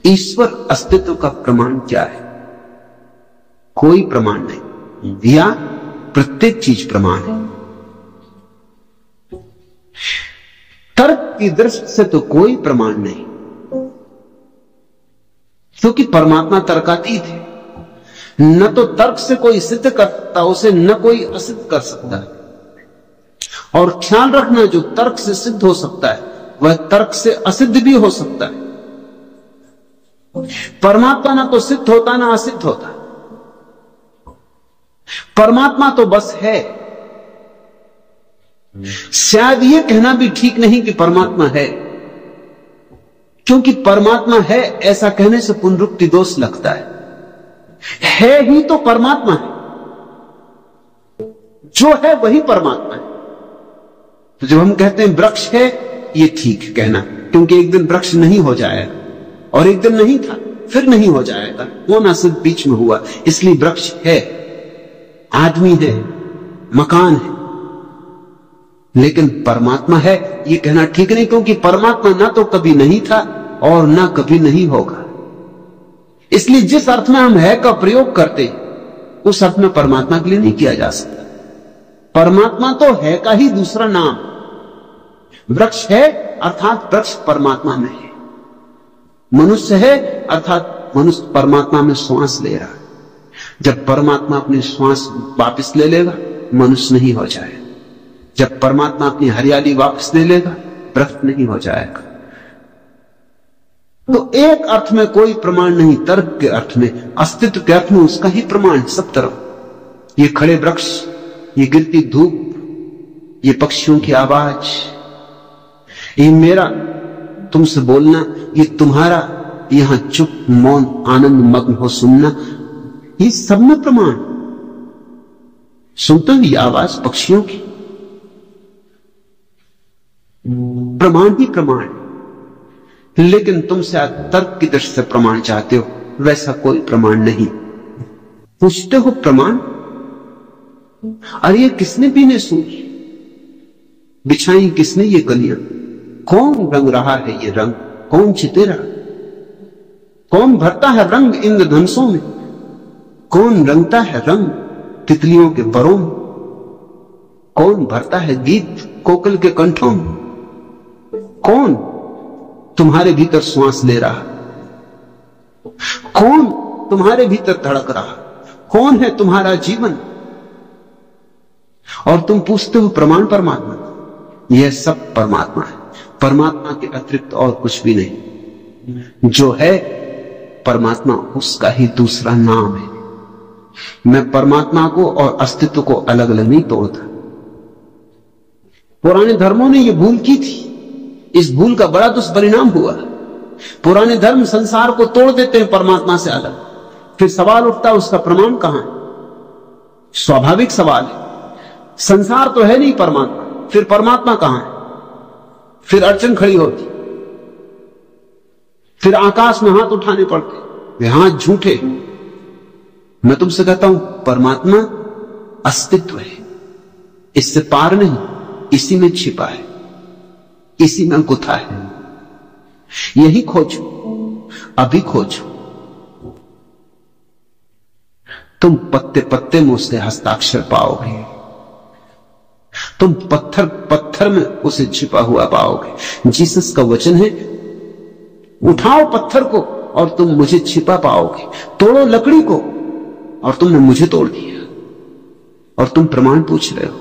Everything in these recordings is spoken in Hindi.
ईश्वर अस्तित्व का प्रमाण क्या है? कोई प्रमाण नहीं, या प्रत्येक चीज प्रमाण है। तर्क की दृष्टि से तो कोई प्रमाण नहीं, क्योंकि परमात्मा तर्कातीत है। न तो तर्क से कोई सिद्ध कर सकता उसे, न कोई असिद्ध कर सकता है। और ख्याल रखना, जो तर्क से सिद्ध हो सकता है वह तर्क से असिद्ध भी हो सकता है। परमात्मा ना तो सिद्ध होता ना असिद्ध होता, परमात्मा तो बस है। शायद यह कहना भी ठीक नहीं कि परमात्मा है, क्योंकि परमात्मा है ऐसा कहने से पुनरुक्ति दोष लगता है ही तो परमात्मा है, जो है वही परमात्मा है। तो जब हम कहते हैं वृक्ष है, ये ठीक है कहना, क्योंकि एक दिन वृक्ष नहीं हो जाएगा और एक दिन नहीं था फिर नहीं हो जाएगा, वो ना सिर्फ बीच में हुआ, इसलिए वृक्ष है, आदमी है, मकान है। लेकिन परमात्मा है ये कहना ठीक नहीं, क्योंकि परमात्मा ना तो कभी नहीं था और ना कभी नहीं होगा। इसलिए जिस अर्थ में हम है का प्रयोग करते उस अर्थ में परमात्मा के लिए नहीं किया जा सकता। परमात्मा तो है का ही दूसरा नाम। वृक्ष है अर्थात वृक्ष परमात्मा में है, मनुष्य है अर्थात मनुष्य परमात्मा में श्वास ले रहा है। जब परमात्मा अपनी श्वास वापस ले लेगा मनुष्य नहीं हो जाएगा, जब परमात्मा अपनी हरियाली वापस ले लेगा वृक्ष नहीं हो जाएगा। तो एक अर्थ में कोई प्रमाण नहीं, तर्क के अर्थ में, अस्तित्व के अर्थ में उसका ही प्रमाण सब तरफ। ये खड़े वृक्ष, ये गिरती धूप, ये पक्षियों की आवाज, ये मेरा तुमसे बोलना, ये तुम्हारा यहां चुप मौन आनंद मग्न हो सुनना, ये सब में प्रमाण। सुनते हो ये आवाज पक्षियों की, प्रमाण ही प्रमाण। लेकिन तुमसे आज तर्क की दृष्टि से प्रमाण चाहते हो, वैसा कोई प्रमाण नहीं। पूछते हो प्रमाण, अरे ये किसने पीने सूझी, बिछाई किसने ये गलियां, कौन रंग रहा है ये रंग, कौन चितेरा, कौन भरता है रंग इंद्रधनुषों में, कौन रंगता है रंग तितलियों के बरों में, कौन भरता है गीत कोकिल के कंठों में, कौन तुम्हारे भीतर श्वास ले रहा, कौन तुम्हारे भीतर धड़क रहा, कौन है तुम्हारा जीवन। और तुम पूछते हो प्रमाण परमात्मा, यह सब परमात्मा है, परमात्मा के अतिरिक्त और कुछ भी नहीं। जो है परमात्मा उसका ही दूसरा नाम है। मैं परमात्मा को और अस्तित्व को अलग अलग नहीं तोड़ता। पुराने धर्मों ने यह भूल की थी, इस भूल का बड़ा दुष्परिणाम हुआ। पुराने धर्म संसार को तोड़ देते हैं परमात्मा से अलग। फिर सवाल उठता है उसका प्रमाण कहां है? स्वाभाविक सवाल है, संसार तो है नहीं परमात्मा, फिर परमात्मा कहां है? फिर अड़चन खड़ी होती, फिर आकाश में हाथ उठाने पड़ते, वे हाथ झूठे। मैं तुमसे कहता हूं परमात्मा अस्तित्व है, इससे पार नहीं, इसी में छिपा है, इसी में गुथा है। यही खोजो, अभी खोजो। तुम पत्ते पत्ते में उसके हस्ताक्षर पाओगे, तुम पत्थर पत्थर में उसे छिपा हुआ पाओगे। जीसस का वचन है, उठाओ पत्थर को और तुम मुझे छिपा पाओगे, तोड़ो लकड़ी को और तुमने मुझे तोड़ दिया। और तुम प्रमाण पूछ रहे हो,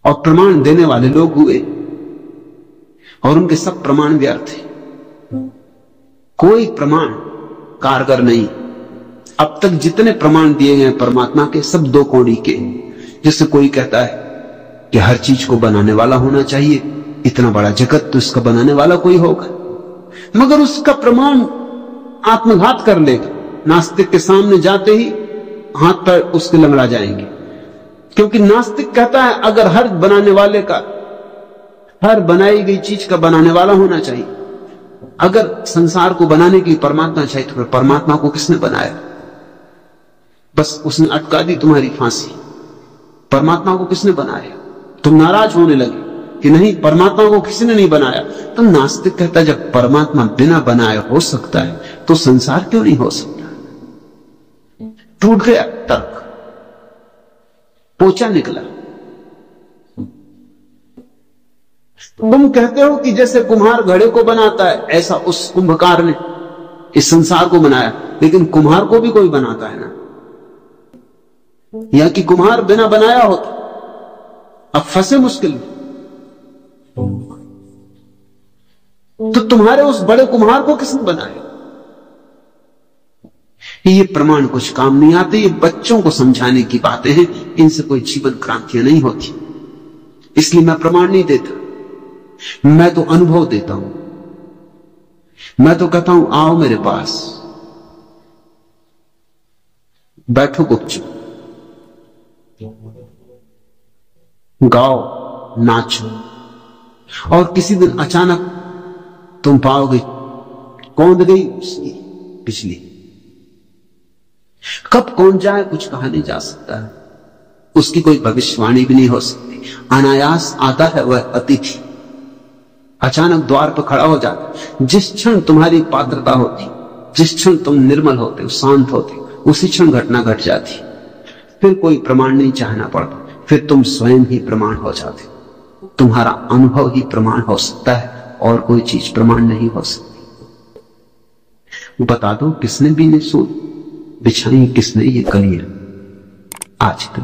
और प्रमाण देने वाले लोग हुए और उनके सब प्रमाण व्यर्थ थे। कोई प्रमाण कारगर नहीं। अब तक जितने प्रमाण दिए गए परमात्मा के, सब दो कौड़ी के। जैसे कोई कहता है कि हर चीज को बनाने वाला होना चाहिए, इतना बड़ा जगत तो इसका बनाने वाला कोई होगा, मगर उसका प्रमाण आत्मघात कर लेगा। नास्तिक के सामने जाते ही हाथ पैर उसके लंगड़ा जाएंगे, क्योंकि नास्तिक कहता है अगर हर बनाने वाले का, हर बनाई गई चीज का बनाने वाला होना चाहिए, अगर संसार को बनाने की परमात्मा चाहिए तो परमात्मा को किसने बनाया? बस उसने अटका दी तुम्हारी फांसी। परमात्मा को किसने बनाया? तुम नाराज होने लगे कि नहीं परमात्मा को किसी ने नहीं बनाया, तो नास्तिक कहता है जब परमात्मा बिना बनाए हो सकता है तो संसार क्यों नहीं हो सकता? टूट गया तर्क, पोचा निकला। तुम कहते हो कि जैसे कुम्हार घड़े को बनाता है ऐसा उस कुंभकार ने इस संसार को बनाया, लेकिन कुम्हार को भी कोई बनाता है ना, या कि कुम्हार बिना बनाया होता। अब फंसे मुश्किल में, तो तुम्हारे उस बड़े कुम्हार को किसने बनाया? ये प्रमाण कुछ काम नहीं आते, ये बच्चों को समझाने की बातें हैं, इनसे कोई जीवन क्रांतियां नहीं होती। इसलिए मैं प्रमाण नहीं देता, मैं तो अनुभव देता हूं। मैं तो कहता हूं आओ मेरे पास, बैठो गुपचुप, गाओ नाचो, और किसी दिन अचानक तुम पाओगे कौंध गई उसकी बिजली। कब कौन जाए कुछ कहा नहीं जा सकता है, उसकी कोई भविष्यवाणी भी नहीं हो सकती। अनायास आता है वह अतिथि, अचानक द्वार पर खड़ा हो जाता। जिस क्षण तुम्हारी पात्रता होती, जिस क्षण तुम निर्मल होते हो, शांत होते, उसी क्षण घटना घट जाती। फिर कोई प्रमाण नहीं चाहना पड़ता, फिर तुम स्वयं ही प्रमाण हो जाते। तुम्हारा अनुभव ही प्रमाण हो सकता है, और कोई चीज प्रमाण नहीं हो सकती। बता दो किसने बीने सूत बिछाई, किसने ये कलियां आज तक।